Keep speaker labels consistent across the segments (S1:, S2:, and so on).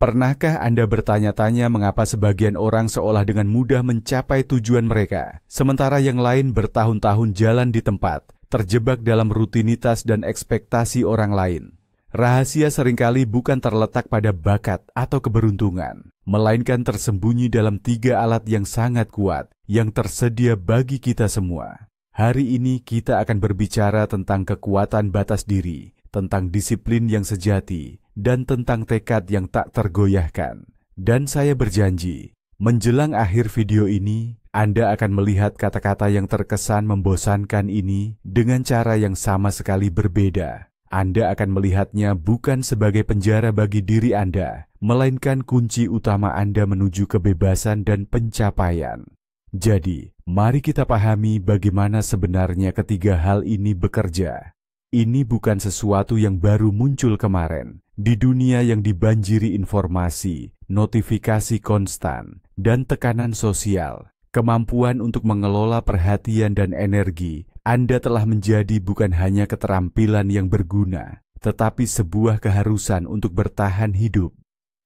S1: Pernahkah Anda bertanya-tanya mengapa sebagian orang seolah dengan mudah mencapai tujuan mereka, sementara yang lain bertahun-tahun jalan di tempat, terjebak dalam rutinitas dan ekspektasi orang lain? Rahasia seringkali bukan terletak pada bakat atau keberuntungan, melainkan tersembunyi dalam 3 alat yang sangat kuat yang tersedia bagi kita semua. Hari ini kita akan berbicara tentang kekuatan batas diri, tentang disiplin yang sejati, dan tentang tekad yang tak tergoyahkan. Dan saya berjanji, menjelang akhir video ini, Anda akan melihat kata-kata yang terkesan membosankan ini dengan cara yang sama sekali berbeda. Anda akan melihatnya bukan sebagai penjara bagi diri Anda, melainkan kunci utama Anda menuju kebebasan dan pencapaian. Jadi, mari kita pahami bagaimana sebenarnya ketiga hal ini bekerja. Ini bukan sesuatu yang baru muncul kemarin. Di dunia yang dibanjiri informasi, notifikasi konstan, dan tekanan sosial, kemampuan untuk mengelola perhatian dan energi Anda telah menjadi bukan hanya keterampilan yang berguna, tetapi sebuah keharusan untuk bertahan hidup.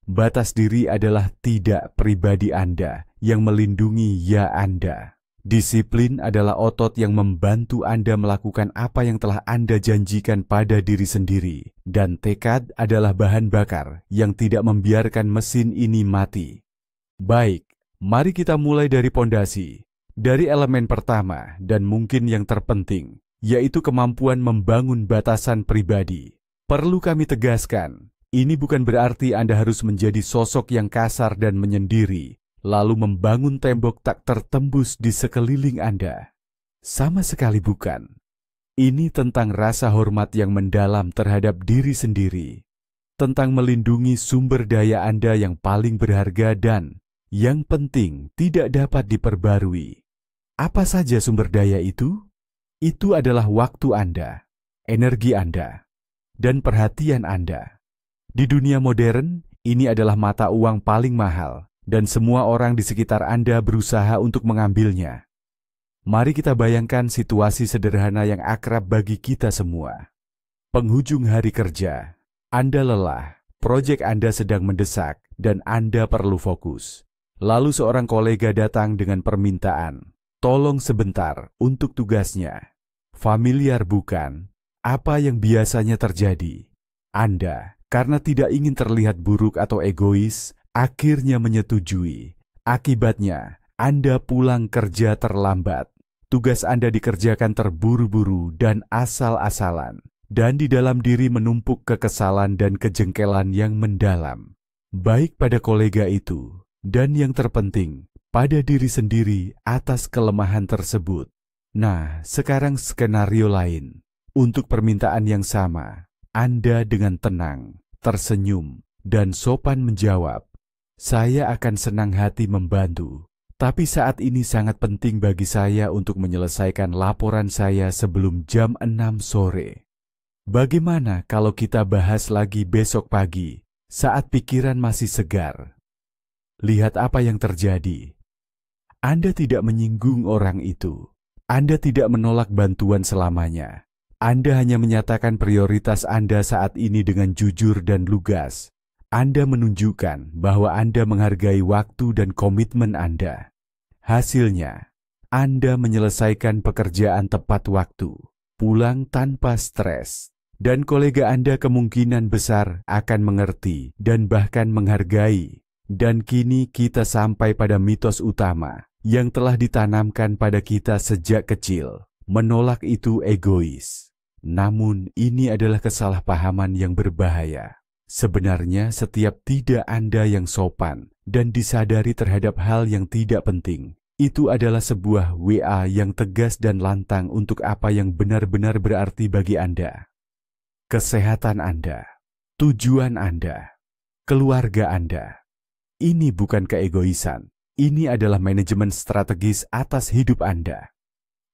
S1: Batas diri adalah tidak pribadi Anda yang melindungi ya Anda. Disiplin adalah otot yang membantu Anda melakukan apa yang telah Anda janjikan pada diri sendiri. Dan tekad adalah bahan bakar yang tidak membiarkan mesin ini mati. Baik, mari kita mulai dari pondasi. Dari elemen pertama dan mungkin yang terpenting, yaitu kemampuan membangun batasan pribadi. Perlu kami tegaskan, ini bukan berarti Anda harus menjadi sosok yang kasar dan menyendiri, lalu membangun tembok tak tertembus di sekeliling Anda. Sama sekali bukan. Ini tentang rasa hormat yang mendalam terhadap diri sendiri, tentang melindungi sumber daya Anda yang paling berharga dan, yang penting, tidak dapat diperbarui. Apa saja sumber daya itu? Itu adalah waktu Anda, energi Anda, dan perhatian Anda. Di dunia modern, ini adalah mata uang paling mahal, dan semua orang di sekitar Anda berusaha untuk mengambilnya. Mari kita bayangkan situasi sederhana yang akrab bagi kita semua. Penghujung hari kerja, Anda lelah, proyek Anda sedang mendesak, dan Anda perlu fokus. Lalu seorang kolega datang dengan permintaan, tolong sebentar untuk tugasnya. Familiar bukan? Apa yang biasanya terjadi? Anda, karena tidak ingin terlihat buruk atau egois, akhirnya menyetujui. Akibatnya, Anda pulang kerja terlambat. Tugas Anda dikerjakan terburu-buru dan asal-asalan. Dan di dalam diri menumpuk kekesalan dan kejengkelan yang mendalam. Baik pada kolega itu, dan yang terpenting, pada diri sendiri atas kelemahan tersebut. Nah, sekarang skenario lain. Untuk permintaan yang sama, Anda dengan tenang, tersenyum, dan sopan menjawab, "Saya akan senang hati membantu, tapi saat ini sangat penting bagi saya untuk menyelesaikan laporan saya sebelum jam 6 sore. Bagaimana kalau kita bahas lagi besok pagi, saat pikiran masih segar?" Lihat apa yang terjadi. Anda tidak menyinggung orang itu. Anda tidak menolak bantuan selamanya. Anda hanya menyatakan prioritas Anda saat ini dengan jujur dan lugas. Anda menunjukkan bahwa Anda menghargai waktu dan komitmen Anda. Hasilnya, Anda menyelesaikan pekerjaan tepat waktu, pulang tanpa stres, dan kolega Anda kemungkinan besar akan mengerti dan bahkan menghargai. Dan kini kita sampai pada mitos utama yang telah ditanamkan pada kita sejak kecil. Menolak itu egois. Namun ini adalah kesalahpahaman yang berbahaya. Sebenarnya setiap tidak Anda yang sopan dan disadari terhadap hal yang tidak penting, itu adalah sebuah WA yang tegas dan lantang untuk apa yang benar-benar berarti bagi Anda. Kesehatan Anda, tujuan Anda, keluarga Anda. Ini bukan keegoisan, ini adalah manajemen strategis atas hidup Anda.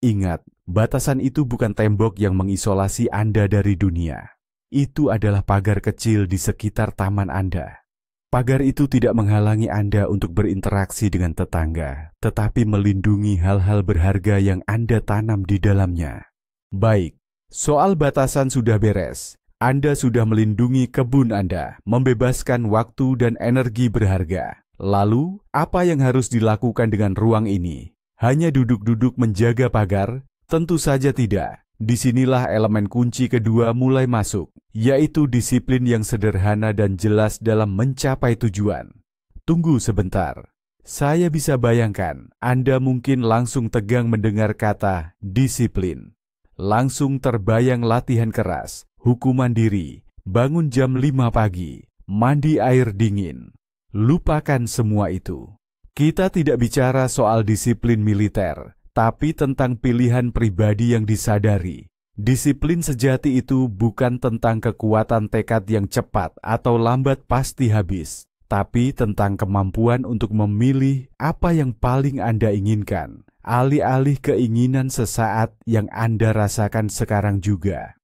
S1: Ingat, batasan itu bukan tembok yang mengisolasi Anda dari dunia. Itu adalah pagar kecil di sekitar taman Anda. Pagar itu tidak menghalangi Anda untuk berinteraksi dengan tetangga, tetapi melindungi hal-hal berharga yang Anda tanam di dalamnya. Baik, soal batasan sudah beres. Anda sudah melindungi kebun Anda, membebaskan waktu dan energi berharga. Lalu, apa yang harus dilakukan dengan ruang ini? Hanya duduk-duduk menjaga pagar? Tentu saja tidak. Disinilah elemen kunci kedua mulai masuk, yaitu disiplin yang sederhana dan jelas dalam mencapai tujuan. Tunggu sebentar. Saya bisa bayangkan, Anda mungkin langsung tegang mendengar kata disiplin. Langsung terbayang latihan keras, hukuman diri, bangun jam 5 pagi, mandi air dingin. Lupakan semua itu. Kita tidak bicara soal disiplin militer, tapi tentang pilihan pribadi yang disadari. Disiplin sejati itu bukan tentang kekuatan tekad yang cepat atau lambat pasti habis, tapi tentang kemampuan untuk memilih apa yang paling Anda inginkan, alih-alih keinginan sesaat yang Anda rasakan sekarang juga.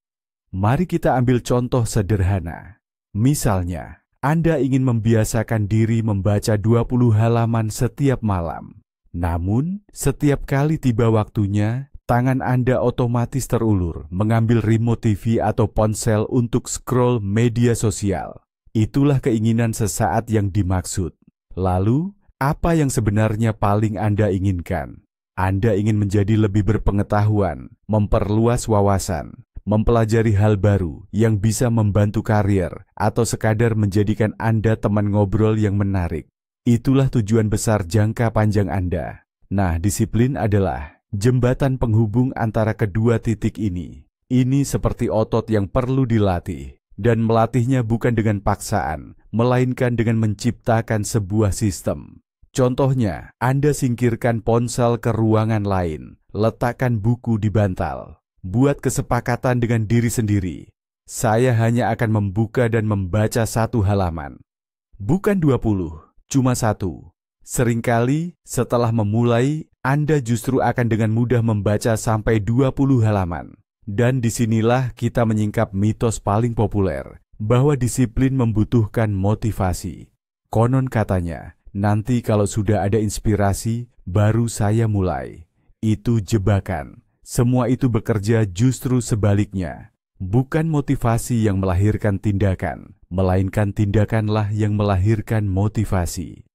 S1: Mari kita ambil contoh sederhana. Misalnya, Anda ingin membiasakan diri membaca 20 halaman setiap malam. Namun, setiap kali tiba waktunya, tangan Anda otomatis terulur mengambil remote TV atau ponsel untuk scroll media sosial. Itulah keinginan sesaat yang dimaksud. Lalu, apa yang sebenarnya paling Anda inginkan? Anda ingin menjadi lebih berpengetahuan, memperluas wawasan, mempelajari hal baru yang bisa membantu karir, atau sekadar menjadikan Anda teman ngobrol yang menarik. Itulah tujuan besar jangka panjang Anda. Nah, disiplin adalah jembatan penghubung antara kedua titik ini. Ini seperti otot yang perlu dilatih, dan melatihnya bukan dengan paksaan, melainkan dengan menciptakan sebuah sistem. Contohnya, Anda singkirkan ponsel ke ruangan lain, letakkan buku di bantal. Buat kesepakatan dengan diri sendiri. Saya hanya akan membuka dan membaca 1 halaman. Bukan 20, cuma 1. Seringkali setelah memulai, Anda justru akan dengan mudah membaca sampai 20 halaman. Dan disinilah kita menyingkap mitos paling populer, bahwa disiplin membutuhkan motivasi. Konon katanya, nanti kalau sudah ada inspirasi, baru saya mulai. Itu jebakan. Semua itu bekerja justru sebaliknya. Bukan motivasi yang melahirkan tindakan, melainkan tindakanlah yang melahirkan motivasi.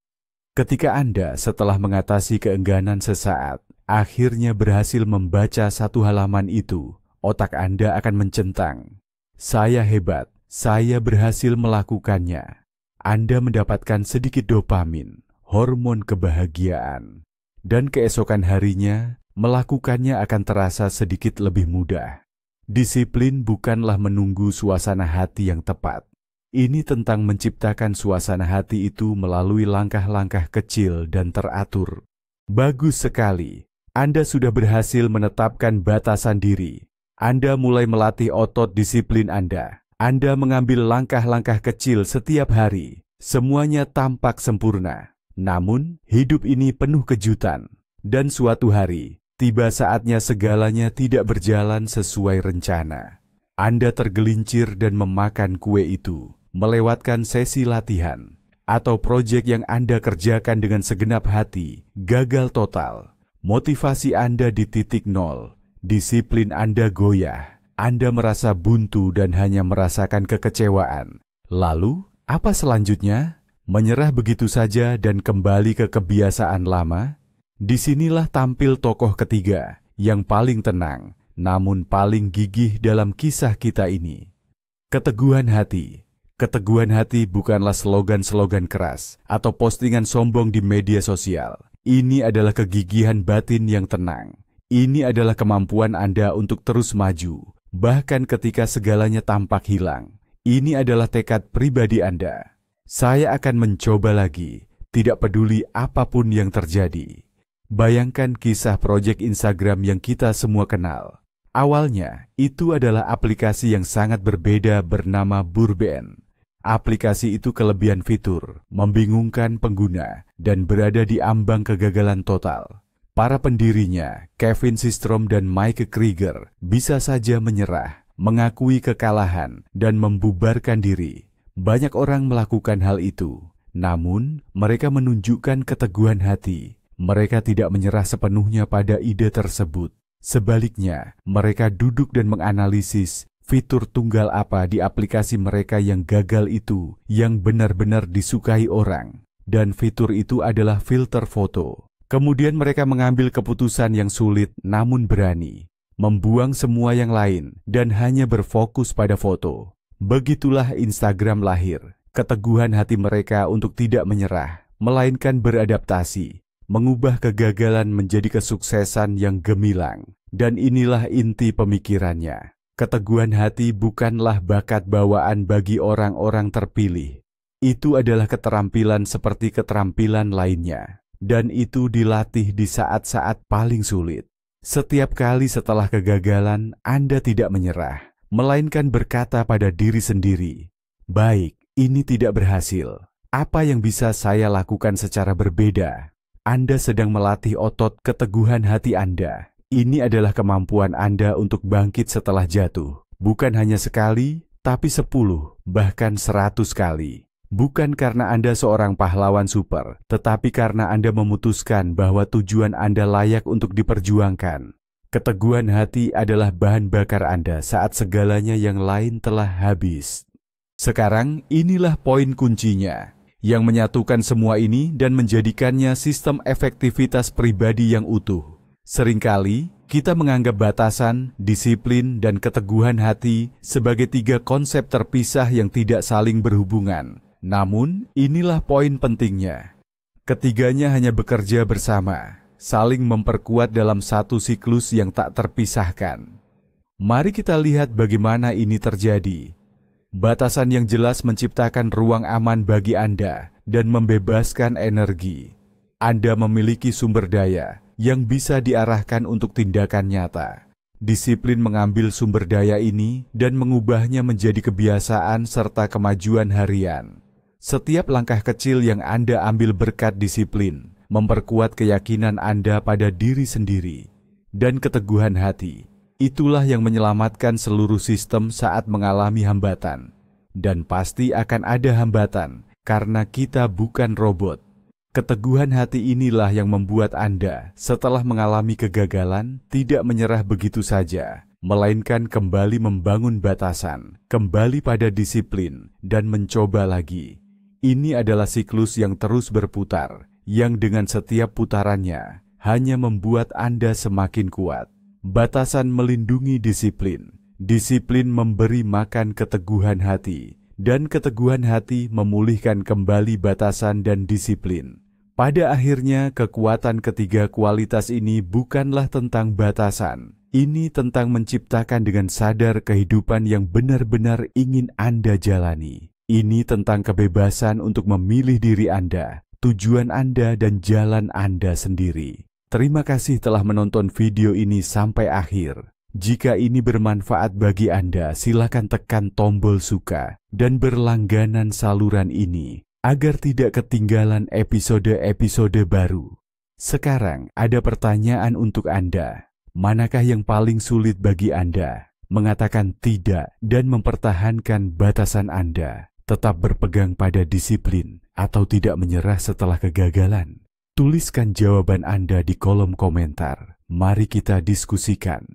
S1: Ketika Anda setelah mengatasi keengganan sesaat, akhirnya berhasil membaca 1 halaman itu, otak Anda akan mencentang. Saya hebat, saya berhasil melakukannya. Anda mendapatkan sedikit dopamin, hormon kebahagiaan. Dan keesokan harinya, melakukannya akan terasa sedikit lebih mudah. Disiplin bukanlah menunggu suasana hati yang tepat. Ini tentang menciptakan suasana hati itu melalui langkah-langkah kecil dan teratur. Bagus sekali. Anda sudah berhasil menetapkan batasan diri. Anda mulai melatih otot disiplin Anda. Anda mengambil langkah-langkah kecil setiap hari. Semuanya tampak sempurna. Namun, hidup ini penuh kejutan. Dan suatu hari, tiba saatnya segalanya tidak berjalan sesuai rencana. Anda tergelincir dan memakan kue itu, melewatkan sesi latihan, atau proyek yang Anda kerjakan dengan segenap hati, gagal total. Motivasi Anda di titik nol, disiplin Anda goyah, Anda merasa buntu dan hanya merasakan kekecewaan. Lalu, apa selanjutnya? Menyerah begitu saja dan kembali ke kebiasaan lama? Disinilah tampil tokoh ketiga yang paling tenang, namun paling gigih dalam kisah kita ini. Keteguhan hati. Keteguhan hati bukanlah slogan-slogan keras atau postingan sombong di media sosial. Ini adalah kegigihan batin yang tenang. Ini adalah kemampuan Anda untuk terus maju, bahkan ketika segalanya tampak hilang. Ini adalah tekad pribadi Anda. Saya akan mencoba lagi, tidak peduli apapun yang terjadi. Bayangkan kisah proyek Instagram yang kita semua kenal. Awalnya, itu adalah aplikasi yang sangat berbeda bernama Burben. Aplikasi itu kelebihan fitur, membingungkan pengguna, dan berada di ambang kegagalan total. Para pendirinya, Kevin Systrom dan Mike Krieger, bisa saja menyerah, mengakui kekalahan, dan membubarkan diri. Banyak orang melakukan hal itu, namun mereka menunjukkan keteguhan hati. Mereka tidak menyerah sepenuhnya pada ide tersebut. Sebaliknya, mereka duduk dan menganalisis Fitur tunggal apa di aplikasi mereka yang gagal itu yang benar-benar disukai orang? Dan fitur itu adalah filter foto. Kemudian mereka mengambil keputusan yang sulit namun berani, membuang semua yang lain dan hanya berfokus pada foto. Begitulah Instagram lahir. Keteguhan hati mereka untuk tidak menyerah, melainkan beradaptasi, mengubah kegagalan menjadi kesuksesan yang gemilang. Dan inilah inti pemikirannya. Keteguhan hati bukanlah bakat bawaan bagi orang-orang terpilih. Itu adalah keterampilan seperti keterampilan lainnya. Dan itu dilatih di saat-saat paling sulit. Setiap kali setelah kegagalan, Anda tidak menyerah, melainkan berkata pada diri sendiri, "Baik, ini tidak berhasil. Apa yang bisa saya lakukan secara berbeda?" Anda sedang melatih otot keteguhan hati Anda. Ini adalah kemampuan Anda untuk bangkit setelah jatuh. Bukan hanya sekali, tapi 10, bahkan 100 kali. Bukan karena Anda seorang pahlawan super, tetapi karena Anda memutuskan bahwa tujuan Anda layak untuk diperjuangkan. Keteguhan hati adalah bahan bakar Anda saat segalanya yang lain telah habis. Sekarang inilah poin kuncinya, yang menyatukan semua ini dan menjadikannya sistem efektivitas pribadi yang utuh. Seringkali kita menganggap batasan, disiplin, dan keteguhan hati sebagai 3 konsep terpisah yang tidak saling berhubungan. Namun, inilah poin pentingnya. Ketiganya hanya bekerja bersama, saling memperkuat dalam satu siklus yang tak terpisahkan. Mari kita lihat bagaimana ini terjadi. Batasan yang jelas menciptakan ruang aman bagi Anda dan membebaskan energi. Anda memiliki sumber daya yang bisa diarahkan untuk tindakan nyata. Disiplin mengambil sumber daya ini dan mengubahnya menjadi kebiasaan serta kemajuan harian. Setiap langkah kecil yang Anda ambil berkat disiplin, memperkuat keyakinan Anda pada diri sendiri. Dan keteguhan hati, itulah yang menyelamatkan seluruh sistem saat mengalami hambatan. Dan pasti akan ada hambatan, karena kita bukan robot. Keteguhan hati inilah yang membuat Anda, setelah mengalami kegagalan, tidak menyerah begitu saja, melainkan kembali membangun batasan, kembali pada disiplin, dan mencoba lagi. Ini adalah siklus yang terus berputar, yang dengan setiap putarannya, hanya membuat Anda semakin kuat. Batasan melindungi disiplin, disiplin memberi makan keteguhan hati, dan keteguhan hati memulihkan kembali batasan dan disiplin. Pada akhirnya, kekuatan ketiga kualitas ini bukanlah tentang batasan. Ini tentang menciptakan dengan sadar kehidupan yang benar-benar ingin Anda jalani. Ini tentang kebebasan untuk memilih diri Anda, tujuan Anda, dan jalan Anda sendiri. Terima kasih telah menonton video ini sampai akhir. Jika ini bermanfaat bagi Anda, silakan tekan tombol suka dan berlangganan saluran ini, agar tidak ketinggalan episode-episode baru. Sekarang ada pertanyaan untuk Anda. Manakah yang paling sulit bagi Anda? Mengatakan tidak dan mempertahankan batasan Anda, tetap berpegang pada disiplin, atau tidak menyerah setelah kegagalan? Tuliskan jawaban Anda di kolom komentar. Mari kita diskusikan.